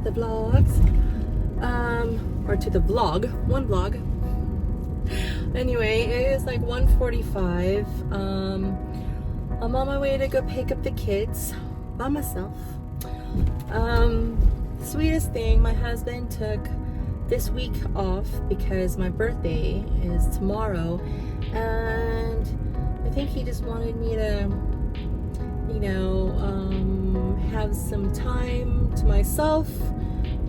the vlogs. Or to the vlog. One vlog. Anyway, it is like 1:45. I'm on my way to go pick up the kids by myself. Sweetest thing, my husband took this week off because my birthday is tomorrow, and I think he just wanted me to, have some time to myself,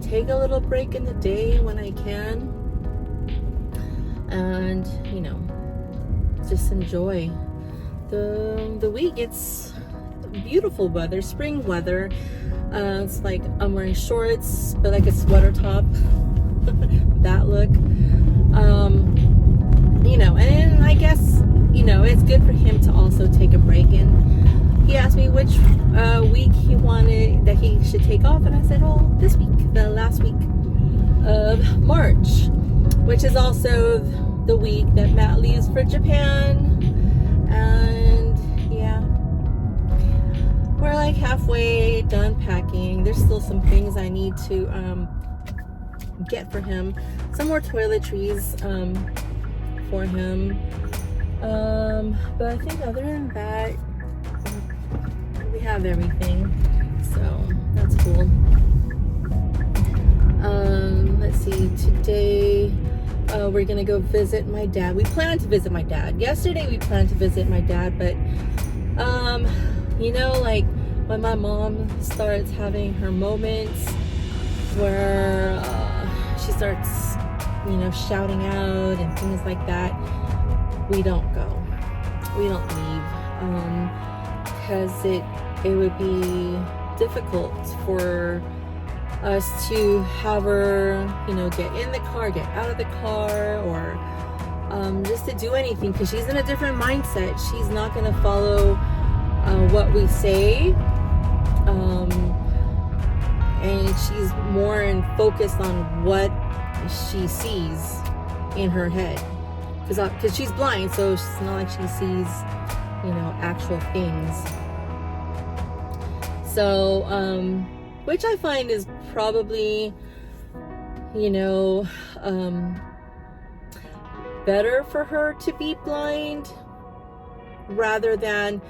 take a little break in the day when I can, and just enjoy the week. It's beautiful weather, spring weather. It's like I'm wearing shorts but like a sweater top. That look, and I guess it's good for him to also take a break. And he asked me which week he wanted that he should take off, and I said, this week, the last week of March, which is also the week that Matt leaves for Japan. And yeah, we're like halfway done packing. There's still some things I need to get for him, some more toiletries for him, but I think other than that we have everything, so that's cool. Let's see, today we're gonna go visit my dad. We planned to visit my dad yesterday. We planned to visit my dad, but like when my mom starts having her moments where she starts shouting out and things like that, we don't go, we don't leave, because it would be difficult for us to have her get in the car, get out of the car, or just to do anything, because she's in a different mindset. She's not going to follow what we say, and she's more focused on what she sees in her head, because she's blind, so it's not like she sees actual things. So which I find is probably better for her to be blind rather than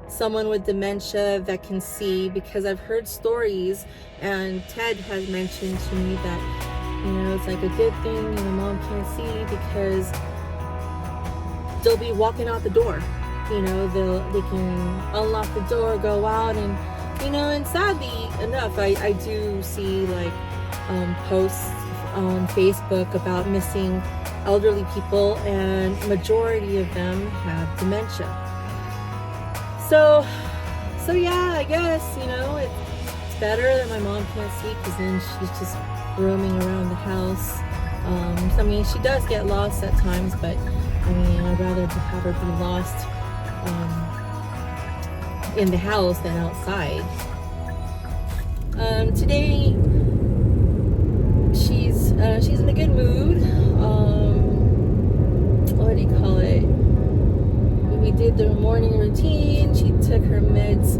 someone with dementia that can see, because I've heard stories, and Ted has mentioned to me that it's like a good thing mom can't see, because they'll be walking out the door, they can unlock the door, go out, and and sadly enough, I do see like posts on Facebook about missing elderly people, and majority of them have dementia. So yeah, I guess it's better that my mom can't see, because then she's just roaming around the house. She does get lost at times, but I'd rather have her be lost in the house than outside. Today she's in a good mood. What do you call it? We did the morning routine. She took her meds,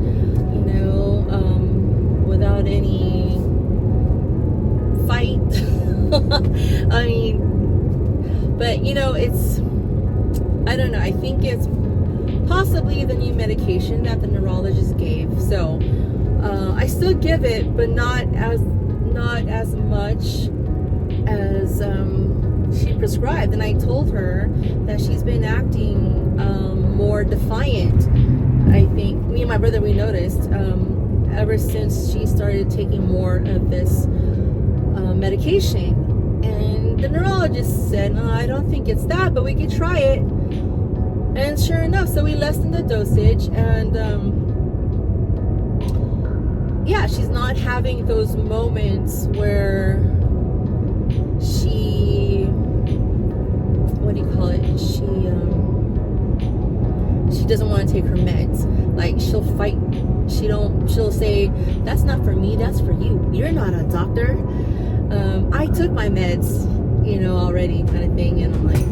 without any fight. But it's, I don't know, I think it's possibly the new medication that the neurologist gave. So I still give it, but not as much as she prescribed. And I told her that she's been acting more defiant. I think me and my brother, we noticed ever since she started taking more of this medication. And the neurologist said, no, I don't think it's that, but we could try it. And sure enough, so we lessened the dosage, and yeah, she's not having those moments where she, what do you call it? She doesn't want to take her meds. Like, she'll fight. She'll say, that's not for me, that's for you. You're not a doctor. I took my meds, already, kind of thing. And I'm like,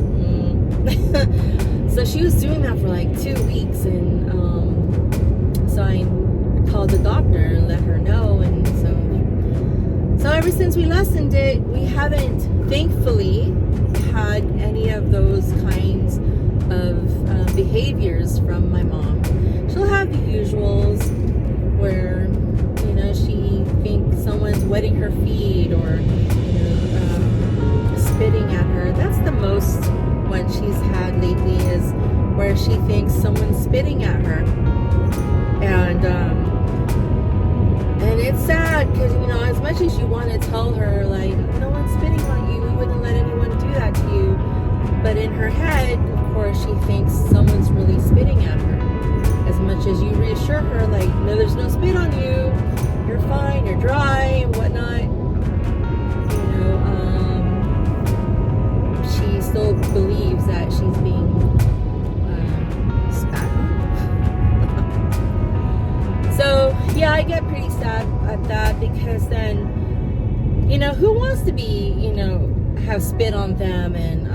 So she was doing that for like 2 weeks, and so I called the doctor and let her know, and So ever since we lessened it, we haven't, thankfully, had any of those kinds of behaviors from my mom. She'll have the usuals where, you know, she thinks someone's wetting her feet or, you know, spitting at her. That's the most one she's had lately, is where she thinks someone's spitting at her. And it's sad because, you know, as much as you want to tell her, like, no one's spitting on you, we wouldn't let anyone do that to you. But in her head, of course, she thinks someone's really spitting at her. As much as you reassure her, like, no, there's no spit on you, you're fine, you're dry, and whatnot, you know, she still believes that she's being spat on. So, yeah, I get pretty sad at that, because then, you know, who wants to be, you know, have spit on them? And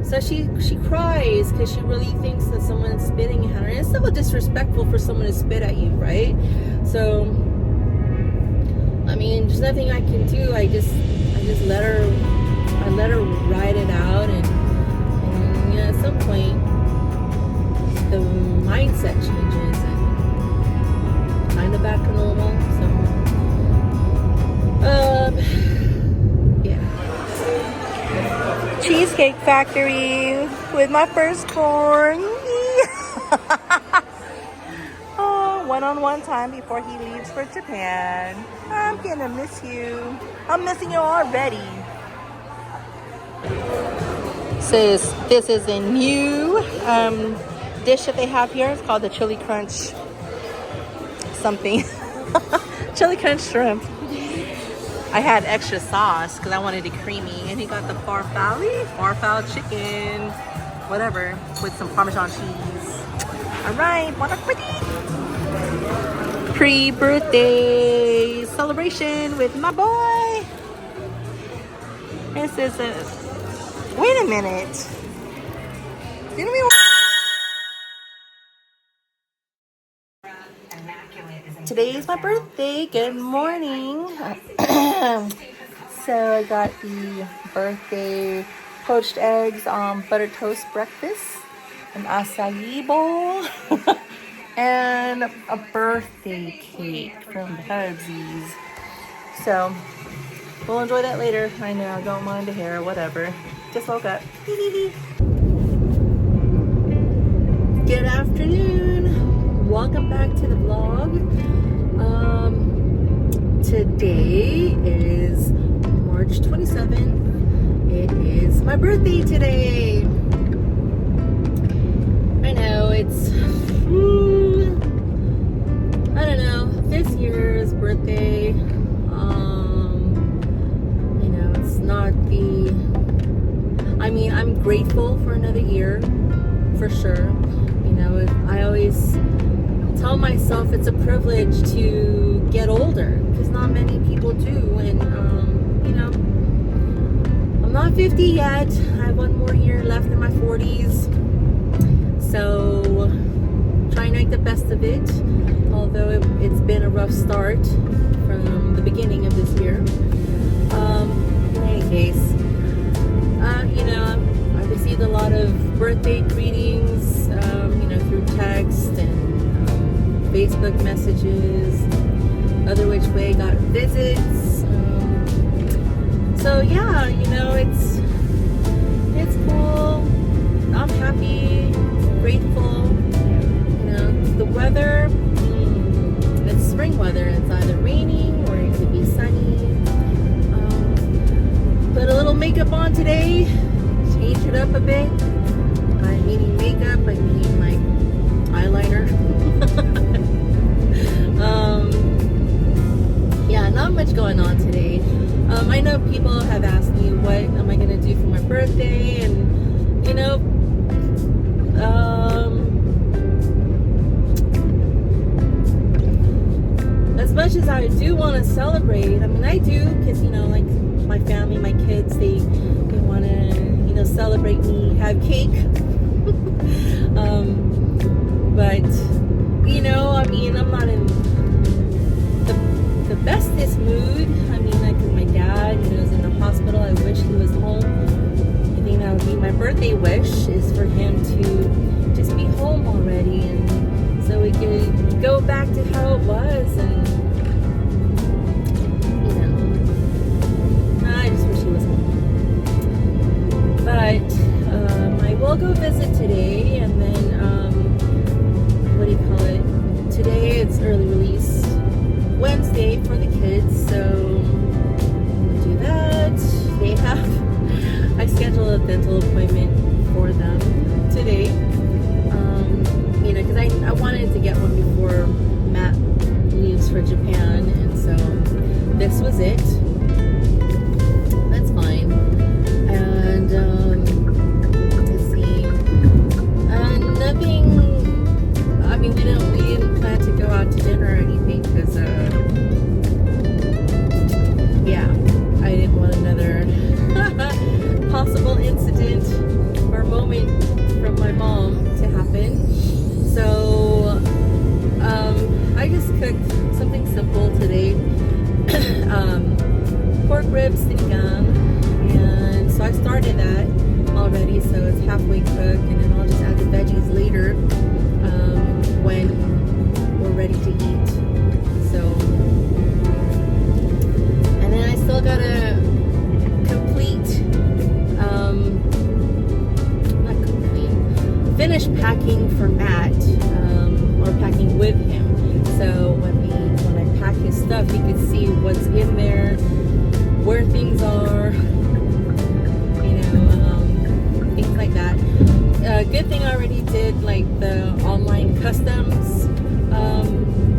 so she cries because she really thinks that someone's spitting at her. And it's so disrespectful for someone to spit at you, right? So, I mean, there's nothing I can do. I just let her ride it out, and you know, at some point the mindset changes and kind of back to normal. So yeah. Cheesecake Factory with my firstborn. Oh, one-on-one time before he leaves for Japan. I'm gonna miss you. I'm missing you already. This is a new dish that they have here. It's called the chili crunch something. Chili crunch shrimp. I had extra sauce because I wanted it creamy, and he got the farfalle chicken, whatever, with some Parmesan cheese. All right, bon appetit. Pre-birthday celebration with my boy. This is a. Wait a minute. Didn't we? Today is my birthday. Good morning. So I got the birthday poached eggs on butter toast breakfast, an acai bowl, and a birthday cake from Bubsy's. So we'll enjoy that later. I know, I don't mind the hair, whatever. Just woke up. Good afternoon. Welcome back to the vlog. Today is March 27th. It is my birthday today. I know it's, I don't know, this year's birthday, you know, it's not the, I mean, I'm grateful for another year, for sure. You know, I always tell myself it's a privilege to get older, because not many people do. And you know, I'm not 50 yet. I have one more year left in my 40s, so trying to make the best of it, although it's been a rough start from the beginning of this year. In any case, you know, I received a lot of birthday greetings, you know, through text and Facebook messages, other which way got visits. So yeah, you know, it's cool. I'm happy, grateful. You know, the weather, it's spring weather. It's either raining or it could be sunny. Put a little makeup on today, change it up a bit. I'm meaning makeup, I mean like eyeliner. Yeah, not much going on today. I know people have asked me what am I gonna do for my birthday, and you know, as much as I do want to celebrate, I mean, I do, because you know, like my family, my kids, they want to, you know, celebrate me, have cake. But you know, I mean, I'm not in the bestest mood. I mean, wish is for him to just be home already, and so we could go back to how it was. And I just wish he was home. But I will go visit today, and then what do you call it? Today it's early release Wednesday for the kids, so we'll do that. They have, I scheduled a dental appointment for them today. Because I wanted to get one before Matt leaves for Japan, and so this was it. That's fine. And let's see. Nothing. I mean, we didn't plan to go out to dinner or anything because I didn't want another possible incident or moment from my mom to happen. So I just cooked something simple today. Pork ribs and gum, and so I started that already, so it's halfway cooked, and then I'll just add the veggies later when we're ready to eat. So, and then I still gotta finish packing for Matt, or packing with him. So when I pack his stuff, he could see what's in there, where things are, things like that. Good thing I already did like the online customs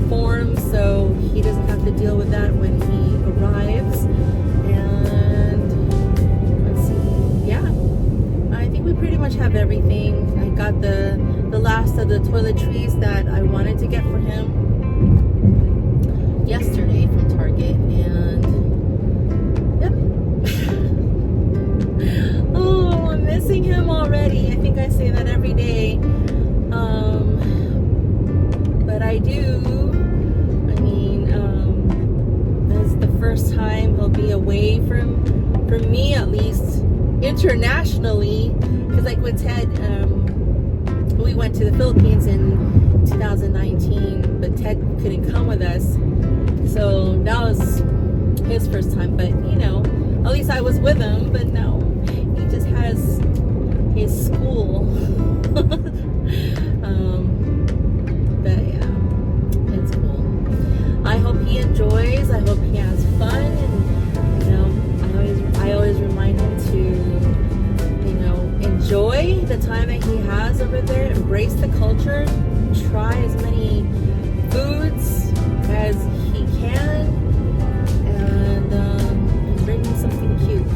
form, so he doesn't have to deal with that when he arrives. And let's see, yeah, I think we pretty much have everything. I got the last of the toiletries that I wanted to get for him yesterday from Target, and yep. Oh, I'm missing him already. I think I say that every day, but I do. I mean, this is the first time he'll be away from me, at least internationally, because like with Ted, we went to the Philippines in 2019, but Ted couldn't come with us, so that was his first time. But at least I was with him. But no, he just has his school. But yeah, it's cool. I hope he enjoys. I hope he has fun, and I always remind him to enjoy the time that he has over there, embrace the culture, try as many foods as he can, and bring me something cute.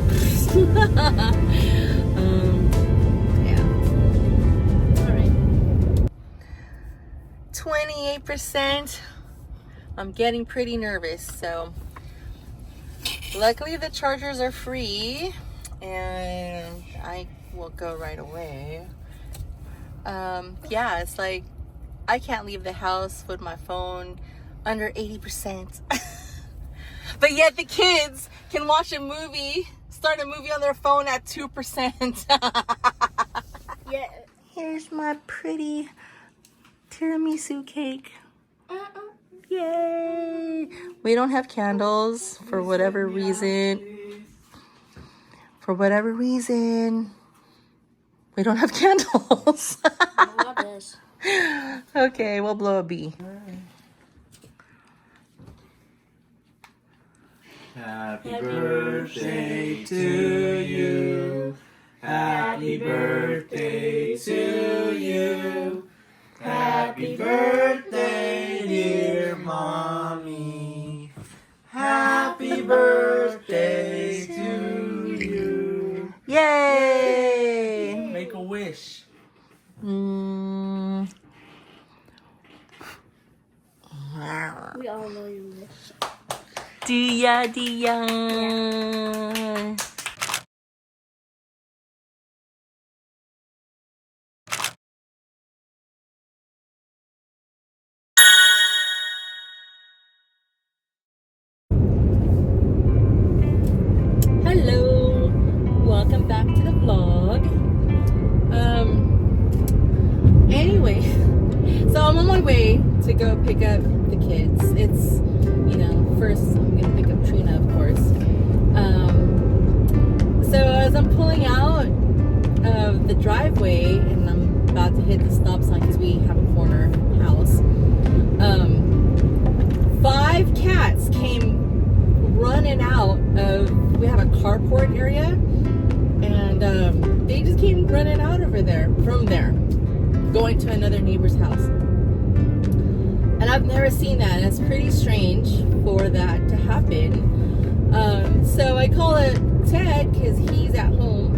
Yeah. All right. 28%. I'm getting pretty nervous, so luckily the chargers are free, and I will go right away. Yeah, it's like I can't leave the house with my phone under 80%. But yet the kids can watch a movie, start a movie on their phone at 2%. Yeah. Here's my pretty tiramisu cake. Yay! We don't have candles for whatever reason. We don't have candles. Okay, we'll blow a bee. Happy birthday to you. Happy birthday to you. Happy birthday, dear mommy. Happy birthday to you. Yay! Make a wish. We all know your wish. Dia. Hello, welcome back to the vlog. I'm on my way to go pick up the kids. It's, first I'm gonna pick up Trina, of course. So as I'm pulling out of the driveway and I'm about to hit the stop sign because we have a corner house, 5 cats came running out of, we have a carport area, and they just came running out from there, going to another neighbor's house. And I've never seen that. It's pretty strange for that to happen. So I call it Ted because he's at home.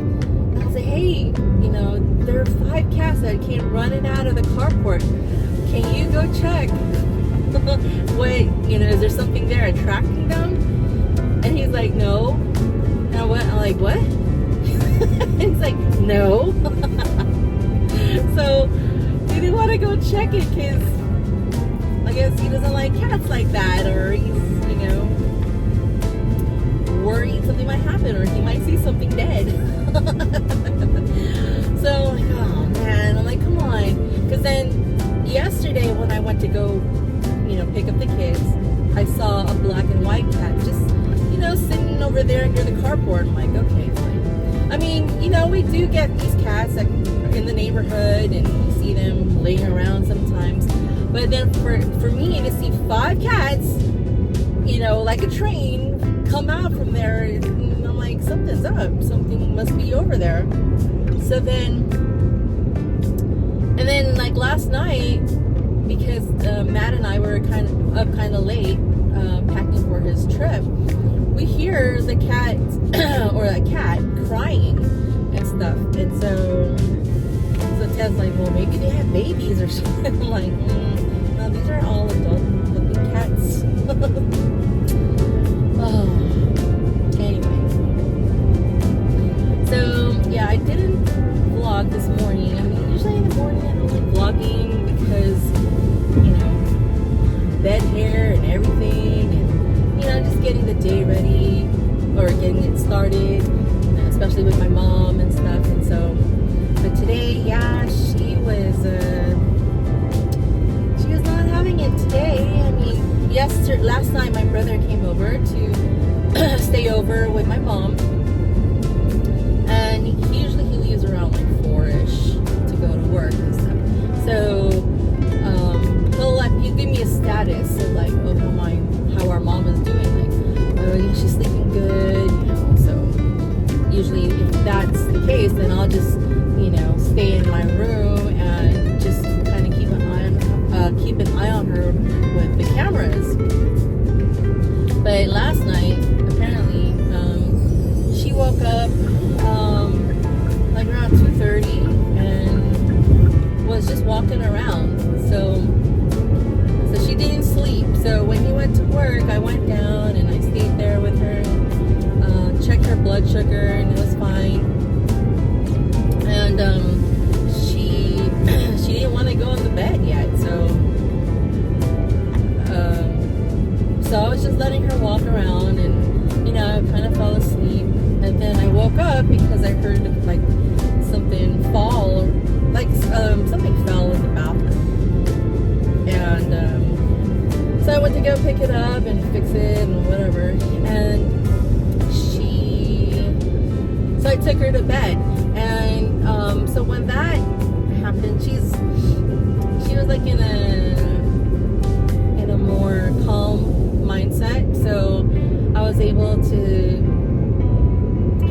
And I say, hey, there are 5 cats that came running out of the carport. Can you go check? What, is there something there attracting them? And he's like, no. And I'm like, what? He's like, no. So he didn't want to go check it because I guess he doesn't like cats like that, or he's, worried something might happen, or he might see something dead. So I'm like, oh man, I'm like, come on. Because then yesterday when I went to go, pick up the kids, I saw a black and white cat just, sitting over there near the carport. I'm like, okay, fine. I mean, we do get these cats that are in the neighborhood and we see them laying around sometimes. But then for me to see 5 cats, like a train, come out from there, and I'm like, something's up. Something must be over there. So then like last night, because Matt and I were kind of late, packing for his trip, we hear the cat or a cat crying and stuff. And so Ted's like, well, maybe they have babies or something. I'm like, no, these are all adult-looking cats. Oh, anyway. So yeah, I didn't vlog this morning. I mean, usually in the morning I don't like vlogging because bed hair and everything, and just getting the day ready or getting it started, especially with my mom and stuff. And so, but today, yeah, she was not having it today. I mean, last night my brother came over to stay over with my mom, and usually he leaves around like 4ish to go to work and stuff. So he'll give me a status of like, how our mom is doing, like, oh yeah, she's sleeping good, so usually if that's the case, then I'll just stay in my room and just kind of keep an eye on her with the cameras. But last night, apparently, she woke up like around 2:30 and was just walking around. So she didn't sleep. So when he went to work, I went down and I stayed there with her, checked her blood sugar, and it was fine. And she didn't want to go in the bed yet. So I was just letting her walk around, and I kind of fell asleep. And then I woke up because I heard like something fall, like something fell in the bathroom. And so I went to go pick it up and fix it and whatever. And so I took her to bed. And so when that happened, she was like in a more calm mindset. So I was able to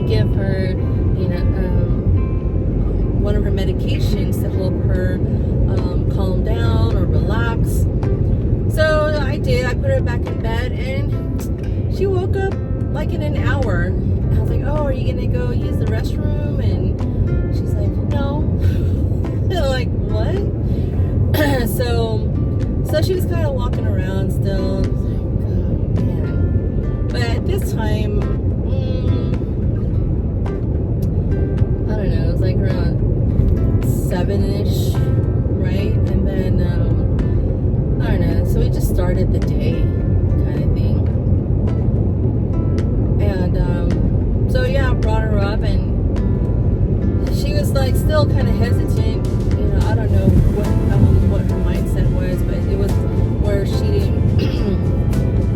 give her, one of her medications to help her calm down or relax. So I did. I put her back in bed, and she woke up like in an hour. I was like, oh, are you gonna go use the restroom? And she's like, no. And I'm like, what? So she was kind of walking around still. I was like, oh man. But at this time, I don't know, it was like around 7ish, right? And then I don't know, so we just started the day kind of thing. And so yeah, I brought her up, and she was like still kind of hesitant. I don't know what her mindset was.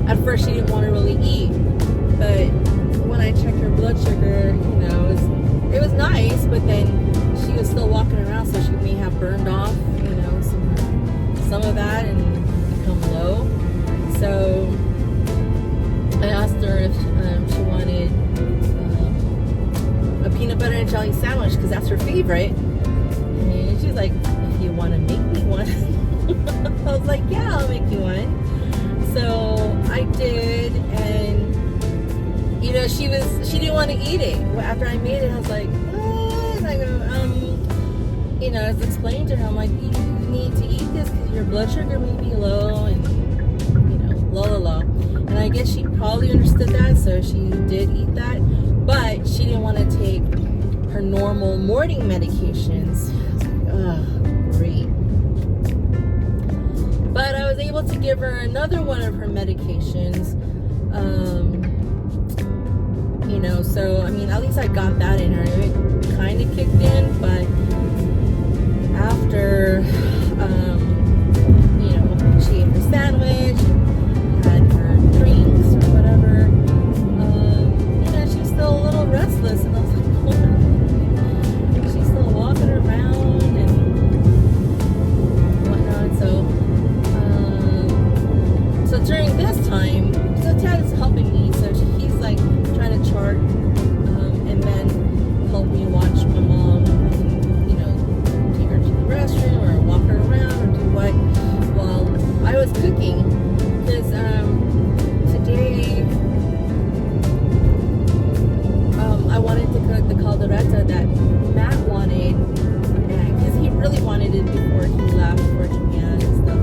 at first she didn't want to really eat, but when I checked her blood sugar, it was nice, but then she was still walking around, so she may have burned off, some of that and become low. So I asked her if she wanted a peanut butter and jelly sandwich, because that's her favorite. And she's like, if you want to make me one. I was like, yeah, I'll make you one. So I did, and she didn't want to eat it. After I made it, I was like, what? And I go, I was explaining to her, I'm like, you need to eat this because your blood sugar may be low, and low. And I guess she probably understood that, so she did eat that, but she didn't want to take her normal morning medications. I was like, oh, great. But I was able to give her another one of her medications. So at least I got that in her. It kind of kicked in, but after she ate her sandwich, had her drinks or whatever, she was still a little restless, and I was like, what? She's still walking around and whatnot. So during this time, so Ted is helping me, so he's like trying to chart and then help me watch my mom and take her to the restroom or walk her around or do what while I was cooking, because today I wanted to cook the caldereta that Matt wanted, because he really wanted it before he left for Japan and stuff.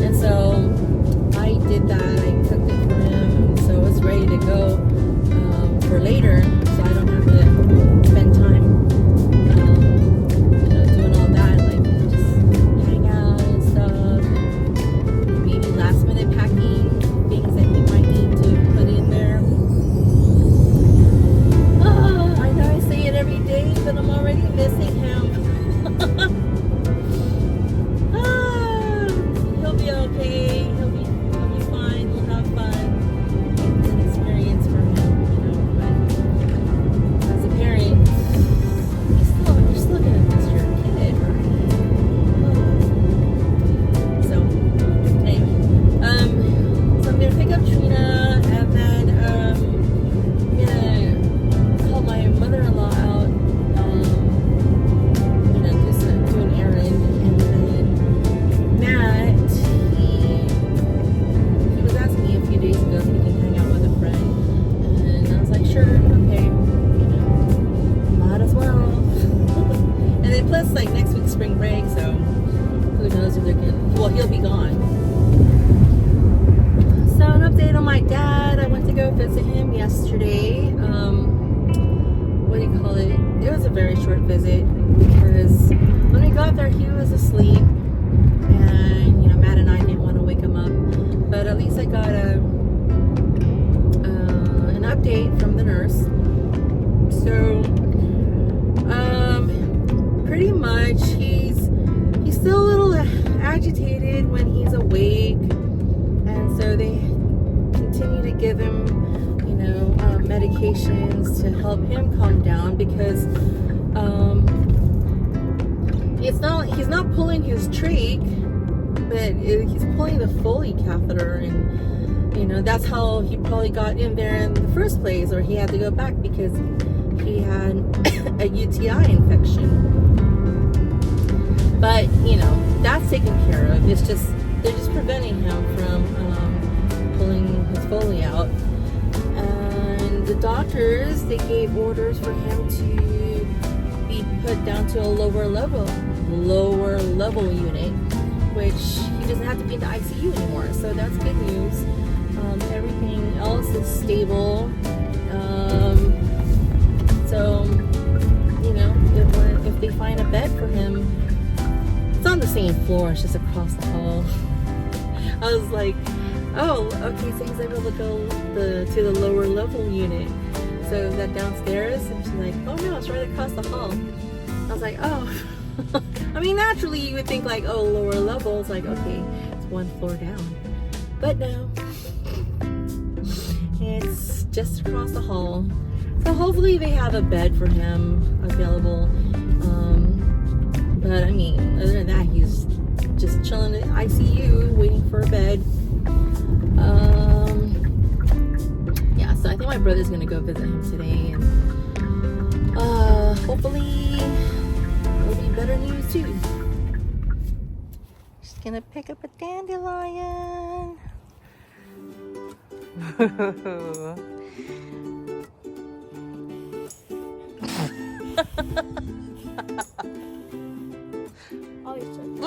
And so I did that. I cooked it for him, and so it's ready to go for later, so I don't have to spend time doing all that, like just hang out and stuff, and maybe last minute packing things that he might need to put in there. I know I say it every day, but I'm already missing him. He'll be okay. He'll be fine. We'll have fun. It's an experience for him, but as a parent, you're still gonna miss your kid, right? So anyway, so I'm gonna pick up Trina, and then I'm gonna call my mother-in-law out, do an errand, and then Matt, he was asking me a few days ago if he can hang out with a friend, and I was like, sure, okay, might as well. And then plus, like, next week's spring break, so who knows if they're he'll be gone. So an update on my dad. I went to go visit him yesterday. What do you call it? It was a very short visit, because when we got there, he was asleep, and Matt and I didn't want to wake him up, but at least I got an update from the nurse. So pretty much he's still a little agitated when he's awake, and so they continue to give him medications to help him calm down, because he's not pulling his trach, but he's pulling the Foley catheter, and that's how he probably got in there in the first place, or he had to go back because he had a UTI infection. But that's taken care of. It's just they're just preventing him from pulling his Foley out. And the doctors, they gave orders for him to be put down to a lower level unit, which he doesn't have to be in the ICU anymore. So that's good news. Everything else is stable. So if they find a bed for him, it's on the same floor. It's just across the hall. I was like, oh, okay, so he's able to go to the lower level unit. So that downstairs, and she's like, oh no, it's right across the hall. I was like, oh. I mean, naturally you would think like, oh, lower level. It's like, okay, it's one floor down. But no. It's just across the hall. So hopefully they have a bed for him available. But I mean, other than that, he's just chilling in the ICU waiting for a bed. Yeah, so I think my brother's gonna go visit him today, and hopefully it'll be better news too. Just gonna pick up a dandelion. Oh, you're so